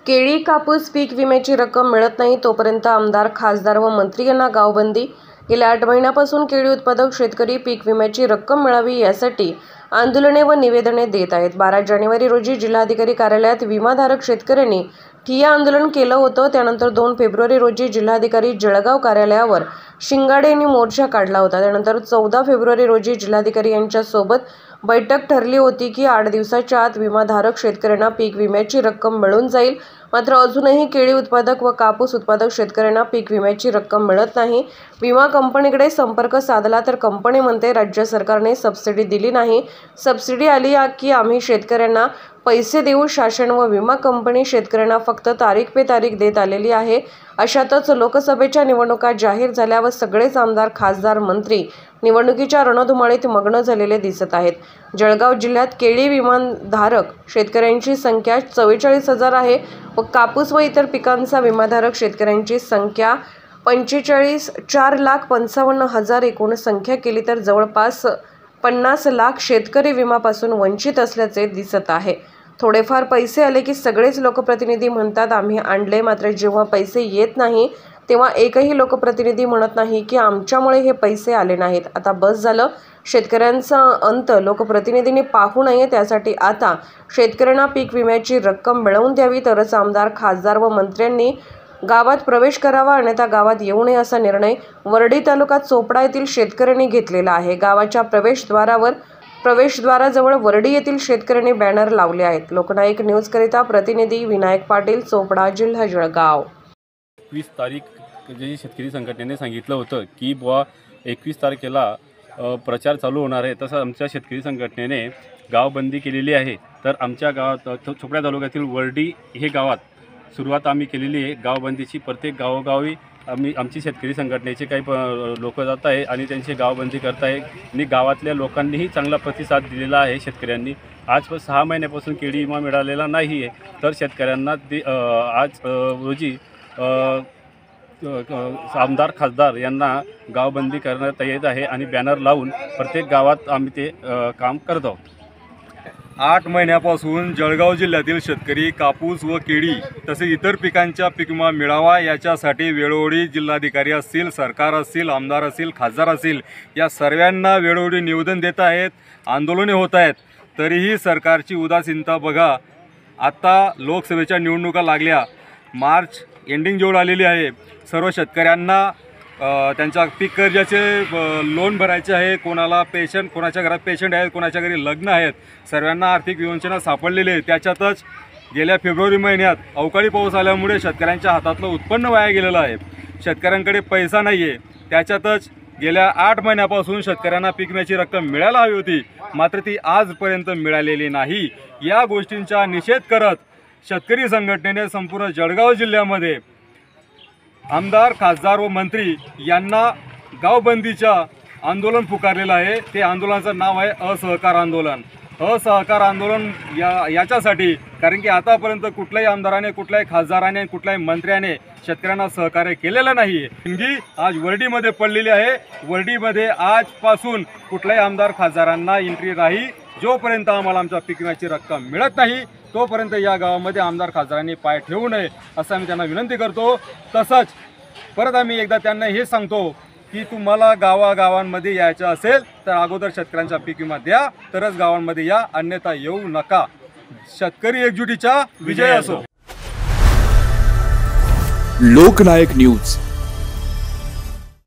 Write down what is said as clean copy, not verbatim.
केळी कापूस पीक विम्याची रक्कम मिळत नाही तोपर्यंत आमदार, खासदार व मंत्री यांना गावबंदी। गेल्या 8 महिन्यापासून केळी उत्पादक शेतकरी पीक विम्याची रक्कम मिळावी यासाठी आंदोलने व निवेदने देत आहेत। 12 जानेवारी रोजी जिल्हाधिकारी कार्यालयात विमाधारक शेतकऱ्यांनी ठिय्या आंदोलन केलं होतं। त्यानंतर 2 फेब्रुवारी रोजी जिल्हाधिकारी जळगाव कार्यालयावर शिंगाडे यांनी मोर्चा काढला होता। त्यानंतर 14 फेब्रुवारी रोजी जिल्हाधिकारी यांच्या सोबत बैठक ठरली होती की 8 दिवसाच्या आत विमाधारक शेतकऱ्यांना पीक विम्याची रक्कम मिळून जाईल। मात्र अजूनही केळी उत्पादक व कापूस उत्पादक शेतकऱ्यांना पीक विम्याची रक्कम मिळत नाही। विमा कंपनीकडे संपर्क साधला तर कंपनी म्हणते राज्य सरकारने सबसिडी दिली नाही। सबसिडी आली की आम्ही शेतकऱ्यांना पैसे देऊ। शासन व विमा कंपनी शेतकऱ्यांना फक्त तारीख पे तारीख देत आलेली आहे। अशातच लोकसभेच्या निवडणुका जाहीर झाल्या व सगळेच आमदार, खासदार, मंत्री निवडणुकीच्या रणधुमाळीत मग्न झालेले दिसत आहेत। जळगाव जिल्ह्यात केळी विमाधारक शेतकऱ्यांची संख्या 44,000 आहे व कापूस व इतर पिकांचा विमाधारक शेतकऱ्यांची संख्या 4,55,000 एकूण संख्या केली तर जवळपास 50 लाख शेतकरी विमापासून वंचित असल्याचे दिसत आहे। थोडेफार पैसे आले की सगळेच लोकप्रतिनिधी म्हणतात आम्ही आणले, मात्र जेव्हा पैसे येत नाही तेव्हा एकही लोकप्रतिनिधी म्हणत नाही की आमच्यामुळे हे पैसे आले नाहीत। आता बस झालं, शेतकऱ्यांचा अंत लोकप्रतिनिधींनी पाहू नये। त्यासाठी आता शेतकऱ्यांना पीक विम्याची रक्कम मिळवून द्यावी, तरच आमदार, खासदार व मंत्र्यांनी गावात प्रवेश करावा, अन्यथा गावात येऊ नये असा निर्णय वरळी तालुका चोपडा येथील शेतकऱ्यांनी घेतलेला आहे। गावाच्या प्रवेशद्वाराजवळ वरळी येथील शेतकऱ्यांनी बॅनर लावले आहेत। लोकनायक न्यूज करिता प्रतिनिधी विनायक पाटील, चोपडा, जिल्हा जळगाव। 21 तारीख जे शेतकरी संघटनेने सांगितलं होतं की बुवा 21 तारखेला प्रचार चालू होणार आहे, तसं आमच्या शेतकरी संघटनेने गावबंदी केलेली आहे। तर आमच्या गावात चोपडा तालुक्यातील वरळी हे गावात सुरुवात आम्ही केलेली आहे गावबंदीची। प्रत्येक गावोगावी आमची शेतकरी संघटनेचे काही लोक जात आहे आणि त्यांची गावबंदी करत आहे आणि गावातल्या लोकांनीही चांगला प्रतिसाद दिलेला आहे। शेतकऱ्यांनी आज 6 महिन्यापासून केळी विमा मिळालेला नाही आहे, तर शेतकऱ्यांना आज रोजी आमदार, खासदार यांना गावबंदी करण्यात येत आहे आणि बॅनर लावून प्रत्येक गावात आम्ही ते काम करत आहोत। 8 महिन्यापासून जळगाव जिल्ह्यातील शेतकरी कापूस व केळी तसेच इतर पिकांचा पीक विमा मिळावा याच्यासाठी वेळोवेळी जिल्हाधिकारी असतील, सरकार असतील, आमदार असतील, खासदार असतील या सर्वांना वेळोवेळी निवेदन देत आहेत, आंदोलने होत आहेत, तरीही सरकारची उदासीनता बघा। आता लोकसभेच्या निवडणुका लागल्या, मार्च एंडिंग जवळ आलेली आहे। सर्व शेतकऱ्यांना त्यांच्या पीक कर्जाचे लोन भरायचे आहे। कोणाला पेशंट, कोणाच्या घरात पेशंट आहेत, कोणाच्या घरी लग्न आहेत, सर्वांना आर्थिक विवंचना सापडलेली आहे। त्याच्यातच गेल्या फेब्रुवारी महिन्यात अवकाळी पाऊस आल्यामुळे शेतकऱ्यांच्या हातातलं उत्पन्न वाया गेलेलं आहे। शेतकऱ्यांकडे पैसा नाही आहे। त्याच्यातच गेल्या 8 महिन्यापासून शेतकऱ्यांना पीक विम्याची रक्कम मिळायला हवी होती, मात्र ती आजपर्यंत मिळालेली नाही। या गोष्टींचा निषेध करत शेतकरी संघटनेने संपूर्ण जळगाव जिल्ह्यामध्ये आमदार, खासदार व मंत्री यांना गावबंदीचा आंदोलन पुकारलेलं आहे। ते आंदोलनाचं नाव आहे असहकार आंदोलन। असहकार आंदोलन याच्यासाठी कारण की आतापर्यंत कुठल्याही आमदाराने, कुठल्याही खासदाराने, कुठल्याही मंत्र्याने शेतकऱ्यांना सहकार्य केलेलं नाही आहे। हिंगी आज वरळीमध्ये पडलेली आहे। वरळीमध्ये आजपासून कुठल्याही आमदार, खासदारांना एंट्री नाही। जोपर्यंत आम्हाला आमच्या पीक विम्याची रक्कम मिळत नाही तोपर्यंत या गावामध्ये आमदार, खासदारांनी पाय ठेवू नये असं आम्ही त्यांना विनंती करतो। तसंच परत आम्ही एकदा त्यांना हे सांगतो की तुम्हाला गावागावांमध्ये यायचं असेल तर अगोदर शेतकऱ्यांचा पीक विमा द्या, तरच गावांमध्ये या, अन्यथा येऊ नका। शेतकरी एकजुटीचा विजय असो। लोकनायक न्यूज